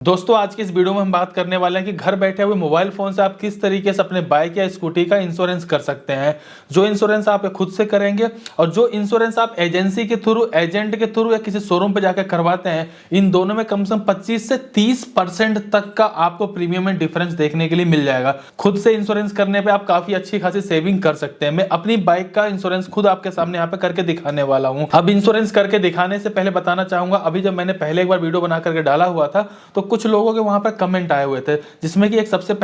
दोस्तों आज की इस वीडियो में हम बात करने वाले हैं कि घर बैठे हुए मोबाइल फोन से आप किस तरीके से अपने बाइक या स्कूटी का इंश्योरेंस कर सकते हैं। जो इंश्योरेंस आप खुद से करेंगे और जो इंश्योरेंस आप एजेंसी के थ्रू, एजेंट के थ्रू या किसी शोरूम पे जाकर करवाते हैं, इन दोनों में कम से कम 25 से 30% तक का आपको प्रीमियम में डिफरेंस देखने के लिए मिल जाएगा। खुद से इंश्योरेंस करने पर आप काफी अच्छी खासी सेविंग कर सकते हैं। मैं अपनी बाइक का इंश्योरेंस खुद आपके सामने यहाँ पे करके दिखाने वाला हूँ। अब इंश्योरेंस करके दिखाने से पहले बताना चाहूंगा, अभी जब मैंने पहले एक बार वीडियो बना करके डाला हुआ था तो कुछ लोगों के वहां पर कमेंट आए हुए थे, जिसमें कि एक सबसे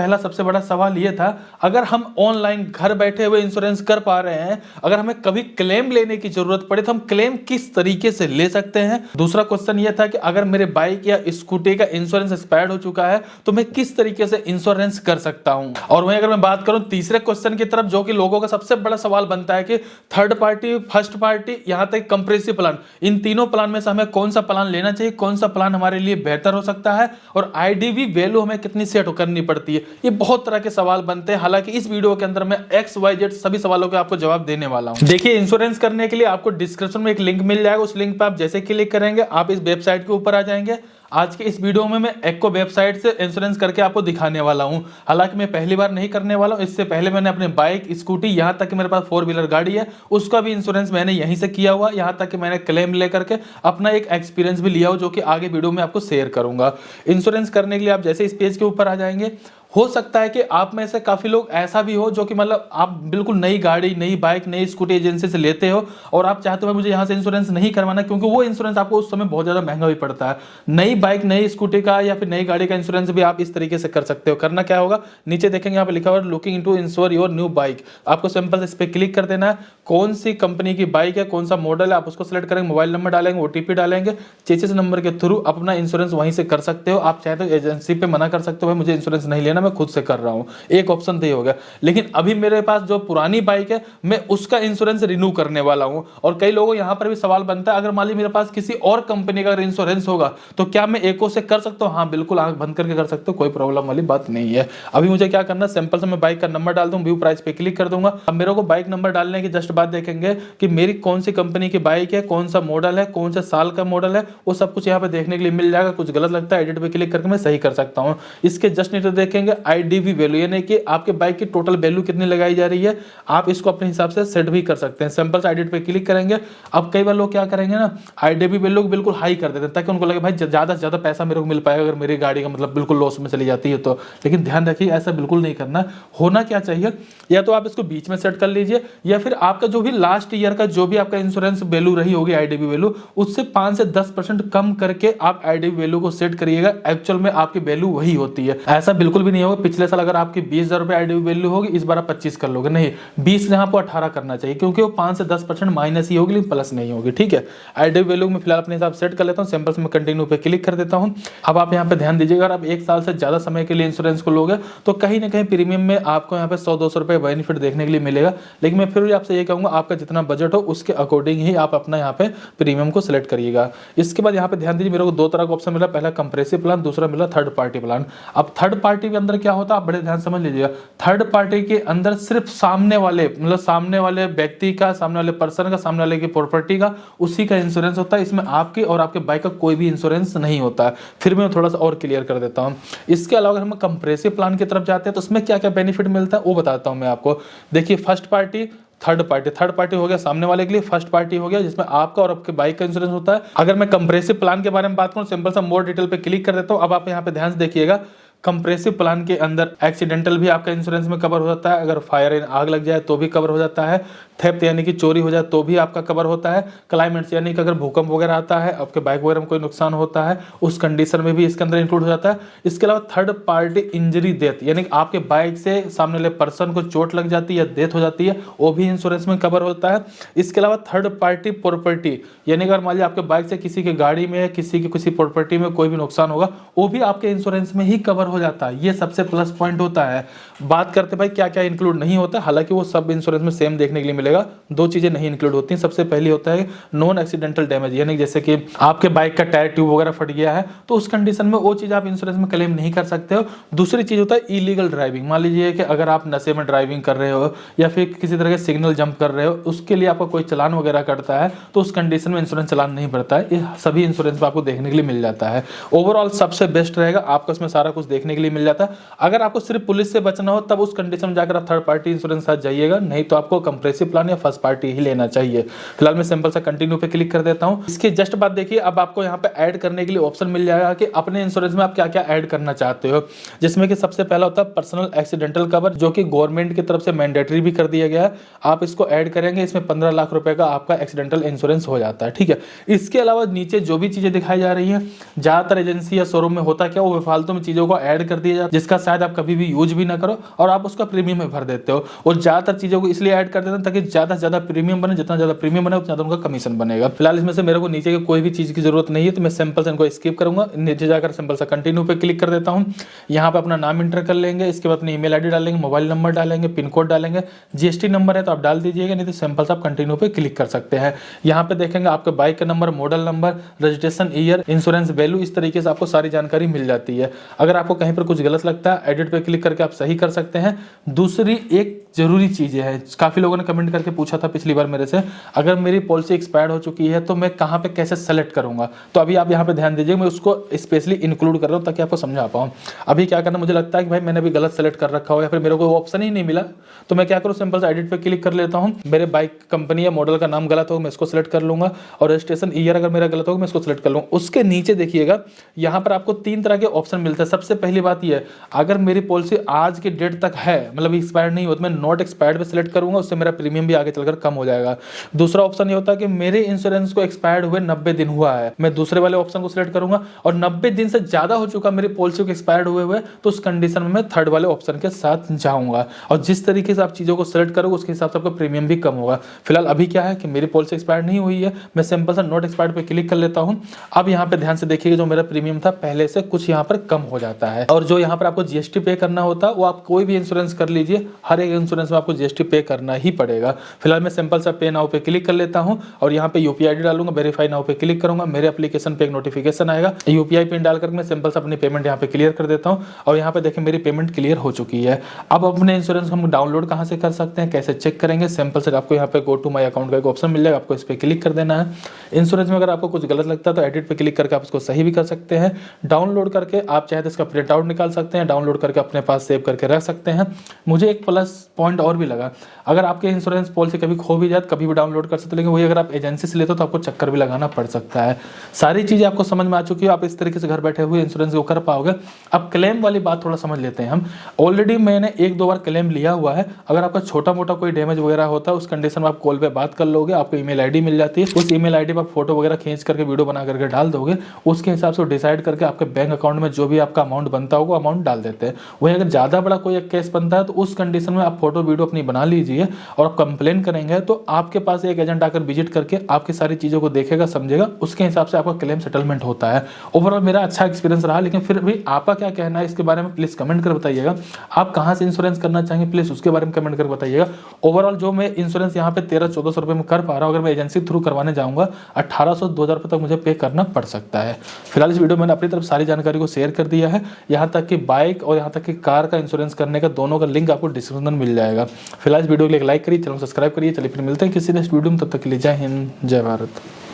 बड़ा सवाल यह था, अगर हम ऑनलाइन घर बैठे हुए इंश्योरेंस कर पा रहे हैं, अगर हमें कभी क्लेम लेने की जरूरत पड़े तो हम क्लेम किस तरीके से ले सकते हैं। दूसरा क्वेश्चन यह था कि अगर मेरे बाइक या स्कूटी का इंश्योरेंस एक्सपायर्ड हो चुका है तो मैं किस तरीके से इंश्योरेंस कर सकता हूं। और वहीं अगर मैं बात करूं तीसरे क्वेश्चन की तरफ, जो कि लोगों का सबसे बड़ा सवाल बनता है कि थर्ड पार्टी, फर्स्ट पार्टी, यहां तक कंप्रेसिव प्लान, इन तीनों प्लान में से हमें कौन सा प्लान लेना चाहिए, कौन सा प्लान हमारे लिए बेहतर हो सकता है, और आईडीवी वैल्यू हमें कितनी सेट करनी पड़ती है। ये बहुत तरह के सवाल बनते हैं। हालांकि इस वीडियो के अंदर मैं XYZ सभी सवालों के आपको जवाब देने वाला हूं। देखिए, इंश्योरेंस करने के लिए आपको डिस्क्रिप्शन में एक लिंक मिल जाएगा। उस लिंक पर आप जैसे क्लिक करेंगे आप इस वेबसाइट के ऊपर आ जाएंगे। आज के इस वीडियो में मैं एक्को वेबसाइट से इंश्योरेंस करके आपको दिखाने वाला हूं। हालांकि मैं पहली बार नहीं करने वाला हूं, इससे पहले मैंने अपने बाइक, स्कूटी, यहां तक कि मेरे पास 4 व्हीलर गाड़ी है, उसका भी इंश्योरेंस मैंने यहीं से किया हुआ। यहां तक कि मैंने क्लेम लेकर के अपना एक एक्सपीरियंस भी लिया हो, जो कि आगे वीडियो में आपको शेयर करूंगा। इंश्योरेंस करने के लिए आप जैसे इस पेज के ऊपर आ जाएंगे, हो सकता है कि आप में से काफी लोग ऐसा भी हो जो कि मतलब आप बिल्कुल नई गाड़ी, नई बाइक, नई स्कूटी एजेंसी से लेते हो और आप चाहते हो मुझे यहां से इंश्योरेंस नहीं करवाना, क्योंकि वो इंश्योरेंस आपको उस समय बहुत ज्यादा महंगा भी पड़ता है। नई बाइक, नई स्कूटी का या फिर नई गाड़ी का इंश्योरेंस भी आप इस तरीके से कर सकते हो। करना क्या होगा, नीचे देखेंगे यहाँ पे लिखा हुआ looking into ensure your new bike. आपको सिंपल इस पे क्लिक कर देना है। कौन सी कंपनी की बाइक है, कौन सा मॉडल है, आप उसको सिलेक्ट करेंगे, मोबाइल नंबर डालेंगे, ओटीपी डालेंगे, चेसिस नंबर के थ्रू अपना इंश्योरेंस वहीं से कर सकते हो। आप चाहे तो एजेंसी पे मना कर सकते हो, मुझे इंश्योरेंस नहीं लेना, मैं खुद से कर रहा हूं। एक ऑप्शन तो ये हो गया। लेकिन अभी मेरे पास जो पुरानी बाइक है, मैं उसका इंश्योरेंस रिन्यू करने वाला हूं। और कई लोगों यहां पर भी सवाल बनता है, अगर मान ली मेरे पास किसी और कंपनी का इंश्योरेंस होगा तो क्या मैं एको से कर सकता हूं? हाँ, बिल्कुल, आंख बंद करके कर सकते हो, कोई प्रॉब्लम वाली बात नहीं है। अभी मुझे क्या करना है, सिंपल से मैं बाइक का नंबर डाल दूं, व्यू प्राइस पे क्लिक कर दूंगा। अब मेरे को बाइक नंबर डालने की जस्ट बाद देखेंगे कि मेरी कौन सी कंपनी की बाइक है, कौन सा मॉडल है, कौन सा साल का मॉडल है, वो सब कुछ यहाँ पे देखने के लिए मिल जाएगा। कुछ गलत लगता है, एडिट पे क्लिक करके मैं सही कर सकता हूँ। इसके जस्ट नीचे देखेंगे आईडीवी वैल्यू, यानी कि आपके बाइक की टोटल वैल्यू कितनी लगाई जा रही है। आप इसको अपने हिसाब से सेट भी कर सकते हैं। सिंपल से एडिट पे क्लिक करेंगे। अब कई बार लोग क्या करेंगे ना, आईडीवी वैल्यू को बिल्कुल हाई कर देते हैं ताकि उनको लगे भाई ज्यादा से ज्यादा पैसा मेरे को मिल पाएगा अगर मेरी गाड़ी का मतलब बिल्कुल लॉस में चली जाती है तो। लेकिन ध्यान रखिए, ऐसा बिल्कुल नहीं करना। होना क्या चाहिए, या तो आप इसको बीच में सेट कर लीजिए, या फिर आपका जो भी लास्ट ईयर का जो भी आपका इंश्योरेंस वैल्यू रही होगी आईडीवी वैल्यू, उससे 5 से 10% कम करके आप आईडीवी वैल्यू को सेट करिएगा। एक्चुअल में आपकी वैल्यू वही होती है। ऐसा बिल्कुल भी नहीं होगा पिछले साल अगर आपकी 20,000 रुपए आईडीवी वैल्यू होगी, इस बार आप 25 कर लोगे, नहीं, 20 जहां पर 18 करना चाहिए, क्योंकि वो 5 से 10% माइनस ही होगी, लेकिन प्लस नहीं होगी। ठीक है, आईडीवी वैल्यू में फिलहाल अपने हिसाब सेट कर लेता हूं। सिंपल से मैं कंटिन्यू पे क्लिक कर देता हूं। अब आप यहां पे ध्यान दीजिएगा, अगर आप 1 साल से ज्यादा समय के लिए इंश्योरेंस को लोगे तो कहीं ना कहीं प्रीमियम में आपको यहाँ पे 100-200 रुपए बेनिफिट देखने के लिए मिलेगा। लेकिन मैं फिर भी आपसे ये कहूंगा, आपका जितना बजट हो उसके अकॉर्डिंग ही आप अपना यहाँ पे प्रीमियम को सिलेक्ट करिएगा। इसके बाद यहाँ पे ध्यान दीजिए, मेरे को 2 तरह का ऑप्शन मिला, पहला कंप्रेसिव प्लान, दूसरा मिला थर्ड पार्टी प्लान। अब थर्ड पार्टी के अंदर क्या होता है, आप बड़े ध्यान समझ लीजिएगा। थर्ड पार्टी के अंदर सिर्फ सामने वाले, मतलब सामने वाले व्यक्ति का, सामने वाले पर्सन का, सामने वाले की प्रॉपर्टी का, उसी का इंश्योरेंस होता है। इसमें आपके और आपके बाइक का कोई भी इंश्योरेंस नहीं होता है। फिर मैं थोड़ा सा और क्लियर कर देता हूं। इसके अलावा अगर हम कंप्रेसिव प्लान की तरफ जाते हैं तो उसमें क्या क्या बेनिफिट मिलता है वो बताता हूं मैं आपको। देखिए, फर्स्ट पार्टी, थर्ड पार्टी हो गया सामने वाले के लिए, फर्स्ट पार्टी हो गया जिसमें आपका और आपके बाइक का इंश्योरेंस होता है। अगर मैं कंप्रेसिव प्लान के बारे में बात करूं, सिंपल सा मोर डिटेल पे क्लिक कर देता हूं। अब आप यहां पे ध्यान से देखिएगा, कंप्रेसिव प्लान के अंदर एक्सीडेंटल भी आपका इंश्योरेंस में कवर हो जाता है। अगर फायर इन आग लग जाए तो भी कवर हो जाता है। थेफ्ट यानी कि चोरी हो जाए तो भी आपका कवर होता है। क्लाइमेट्स यानी कि अगर भूकंप वगैरह आता है, आपके बाइक वगैरह में कोई नुकसान होता है, उस कंडीशन में भी इसके अंदर इंक्लूड हो जाता है। इसके अलावा थर्ड पार्टी इंजरी डेथ, यानी कि आपके बाइक से सामने वाले पर्सन को चोट लग जाती है या डेथ हो जाती है, वो भी इंश्योरेंस में कवर होता है। इसके अलावा थर्ड पार्टी प्रॉपर्टी, यानी अगर मान लीजिए आपके बाइक से किसी की गाड़ी में, किसी की किसी प्रॉपर्टी में कोई भी नुकसान होगा, वो भी आपके इंश्योरेंस में ही कवर हो जाता है, ये सबसे प्लस पॉइंट होता है। बात करते भाई क्या क्या इंक्लूड नहीं होता, हालांकि वो सब इंश्योरेंस में सेम देखने के लिए मिलेगा। दो चीजें नहीं इंक्लूड होती हैं। सबसे पहली होता है नॉन एक्सीडेंटल डैमेज, यानी जैसे कि आपके बाइक का टायर ट्यूब वगैरह फट गया है तो उस कंडीशन में वो चीज आप इंश्योरेंस में क्लेम नहीं कर सकते हो। दूसरी चीज होता है इलीगल ड्राइविंग। मान लीजिए कि अगर आप नशे में ड्राइविंग कर रहे हो या फिर किसी तरह के सिग्नल जंप कर रहे हो, उसके लिए आपका कोई चालान वगैरह करता है तो उस कंडीशन में इंश्योरेंस चालान नहीं भरता है। ये सभी इंश्योरेंस में आपको देखने के लिए मिल जाता है। ओवरऑल सबसे बेस्ट रहेगा, आपको इसमें सारा कुछ देखने के लिए मिल जाता है। अगर आपको सिर्फ पुलिस से बचना हो तब उस कंडीशन में जाकर आप थर्ड पार्टी इंश्योरेंस साथ जाइएगा, नहीं तो आपको कंप्रेसिव प्लान या फर्स्ट पार्टी ही लेना चाहिए। फिलहाल मैं सिंपल सा कंटिन्यू पे क्लिक कर देता हूं। इसके जस्ट बाद देखिए अब आपको यहाँ पे ऐड करने के लिए ऑप्शन मिल जाएगा कि अपने इंश्योरेंस में आप क्या क्या ऐड करना चाहते हो, जिसमें कि सबसे पहला होता है पर्सनल एक्सीडेंटल कवर, जो कि गवर्नमेंट की तरफ से मैंडेटरी भी कर दिया गया है। आप इसको ऐड करेंगे, इसमें 15 लाख रुपए का आपका एक्सीडेंटल इंश्योरेंस हो जाता है। ठीक है, इसके अलावा नीचे जो भी चीजें दिखाई जा रही हैं, ज्यादातर एजेंसी या शोरूम में होता क्या, वो बेफालतू में चीजों को ऐड कर दिया जाता है जिसका शायद आप कभी भी यूज भी ना करो और आप उसका प्रीमियम में भर देते हो। और ज्यादातर चीजों को इसलिए ऐड कर देते हैं ताकि ज्यादा से ज्यादा प्रीमियम बने, जितना ज्यादा प्रीमियम बने उतना ज्यादा उनका कमीशन बनेगा। फिलहाल इसमें से मेरे को नीचे की कोई भी चीज की जरूरत नहीं है तो मैं सिंपल से इनको स्किप करूंगा। नीचे जाकर सिंपल सा कंटिन्यू पे क्लिक कर देता हूं। यहाँ पे अपना नाम इंटर कर लेंगे, इसके बाद अपनी ईमेल आईडी डालेंगे, मोबाइल नंबर डालेंगे, पिन कोड डालेंगे, जीएसटी नंबर है तो आप डाल दीजिएगा, नहीं तो सिंपल से आप कंटिन्यू पे क्लिक कर सकते हैं। यहाँ पे देखेंगे आपके बाइक का number, model number, registration year, insurance value, इस तरीके से आपको सारी जानकारी मिल जाती है। अगर आपको कहीं पर कुछ गलत लगता है एडिट पे क्लिक करके आप सही कर सकते हैं। दूसरी एक जरूरी चीजें हैं, काफी लोगों ने कमेंट करके पूछा था पिछली बार मेरे से, अगर मेरी पॉलिसी एक्सपायर्ड हो चुकी है तो मैं कहां पे कैसे सेलेक्ट करूंगा। तो अभी आप यहां पे ध्यान दीजिए, मैं उसको स्पेशली इंक्लूड कर रहा हूं ताकि आपको समझा पाऊं। अभी क्या करना, मुझे लगता है कि भाई मैंने अभी गलत सेलेक्ट कर रखा हो या फिर मेरे को ऑप्शन ही नहीं मिला, तो मैं क्या करूं, सिंपल से एडिट पे क्लिक कर लेता हूं। मेरे बाइक कंपनी या मॉडल का नाम गलत हो मैं इसको सिलेक्ट कर लूंगा, और रजिस्ट्रेशन ईयर अगर मेरा गलत होगा मैं इसको सिलेक्ट कर लूंगा। उसके नीचे देखिएगा यहाँ पर आपको 3 तरह के ऑप्शन मिलते हैं। सबसे पहली बात यह, अगर मेरी पॉलिसी आज के डेट तक है, मतलब एक्सपायर्ड नहीं हो, तो मैं नॉट एक्सपायर्ड पे सिलेक्ट करूंगा, उससे मेरा प्रीमियम भी आगे चलकर कम हो जाएगा। दूसरा ऑप्शन ये होता है कि मेरे इंश्योरेंस को एक्सपायर्ड हुए 90 दिन हुआ है, मैं दूसरे वाले ऑप्शन को सिलेक्ट करूंगा, और 90 दिन से ज्यादा हो चुका मेरी पॉलिसी को एक्सपायर्ड हुए तो उस कंडीशन में मैं थर्ड वाले ऑप्शन के साथ जाऊंगा। और जिस तरीके से आप चीजों को सिलेक्ट करोगे उसके हिसाब से आपका प्रीमियम भी कम होगा। फिलहाल अभी क्या है कि मेरी पॉलिसी एक्सपायर्ड नहीं हुई है, मैं सिंपल सा नॉट एक्सपायर्ड पे क्लिक कर लेता हूं। अब यहाँ पे ध्यान से देखिएगा, जो मेरा प्रीमियम था पहले से कुछ यहाँ पर कम हो जाता है। और जो यहाँ पर आपको जीएसटी पे करना होता है, वो आप कोई भी इंश्योरेंस कर लीजिए, हर एक इंश्योरेंस में आपको जीएसटी पे करना ही पड़ेगा। फिलहाल मैं सिंपल सा पे नाउ पे क्लिक कर लेता हूं और यहाँ पे यूपीआई आईडी डालूंगा, वेरीफाई नाउ पे क्लिक करूंगा, मेरे एप्लीकेशन पे एक नोटिफिकेशन आएगा, यूपीआई पिन डालकर मैं सिंपल सा अपनी पेमेंट यहाँ पे क्लियर कर देता हूँ। और यहाँ पे देखें मेरी पेमेंट क्लियर हो चुकी है। अब अपने इंश्योरेंस हम डाउनलोड कहाँ से कर सकते हैं, कैसे चेक करेंगे, सिंपल से आपको यहाँ पे गो टू माई अकाउंट का एक ऑप्शन मिल जाएगा, आपको इस पर क्लिक कर देना है। इंश्योरेंस में अगर आपको कुछ गलत लगता है तो एडिट पे क्लिक करके आप इसको सही भी कर सकते हैं। डाउनलोड करके आप चाहे तो इसका प्रिंट आउट निकाल सकते हैं, डाउनलोड करके अपने पास सेव करके रख सकते हैं। मुझे एक प्लस पॉइंट और भी लगा, अगर आपके इंश्योरेंस पॉलिसी कभी खो भी जाए कभी भी डाउनलोड कर सकते हैं, लेकिन वही अगर आप एजेंसी से लेते हो तो आपको चक्कर भी लगाना पड़ सकता है। सारी चीजें आपको समझ में आ चुकी है, आप इस तरीके से घर बैठे हुए इंश्योरेंस को कर पाओगे। अब क्लेम वाली बात थोड़ा समझ लेते हैं हम। ऑलरेडी मैंने 1-2 बार क्लेम लिया हुआ है। अगर आपका छोटा मोटा कोई डैमेज वगैरह होता है उस कंडीशन में आप कॉल पे बात कर लोगे, आपको ईमेल आईडी मिल जाती है, उस ईमेल आईडी पर आप फोटो वगैरह खींच करके वीडियो बना करके डाल दोगे, उसके हिसाब से डिसाइड करके आपके बैंक अकाउंट में जो भी आपका अमाउंट बनता होगा अमाउंट डाल देते हैं। वही अगर ज्यादा बड़ा कोई एक केस बनता है तो उस कंडीशन में आप फोटो वीडियो अपनी बना लीजिए और आप कंप्लेन करेंगे तो आपके पास एक एजेंट आकर विजिट करके आपकी सारी चीजों को देखेगा, समझेगा, उसके हिसाब से आपका क्लेम सेटलमेंट होता है। ओवरऑल मेरा अच्छा एक्सपीरियंस रहा, लेकिन फिर भी आपका क्या कहना है इसके बारे में प्लीज कमेंट कर बताइएगा। आप कहां से इंश्योरेंस करना चाहेंगे प्लीज उसके बारे में कमेंट कर बताइएगा। ओवरऑल जो मैं इंश्योरेंस यहाँ पे 1300-1400 रुपए में कर पा रहा हूँ, अगर मैं एजेंसी थ्रू करवाने जाऊंगा 1800-2000 रुपए तक मुझे पे करना पड़ सकता है। फिलहाल इस वीडियो में मैंने अपनी तरफ सारी जानकारी को शेयर कर दिया है, यहाँ तक कि बाइक और यहाँ तक कि कार का इंश्योरेंस करने का दोनों का लिंक आपको डिस्क्रिप्शन में मिल जाएगा। फिलहाल इस वीडियो को लाइक करिए, चैनल सब्सक्राइब करिए। चलिए फिर मिलते हैं किसी नेक्स्ट वीडियो में, तब तक के लिए जय हिंद, जय भारत।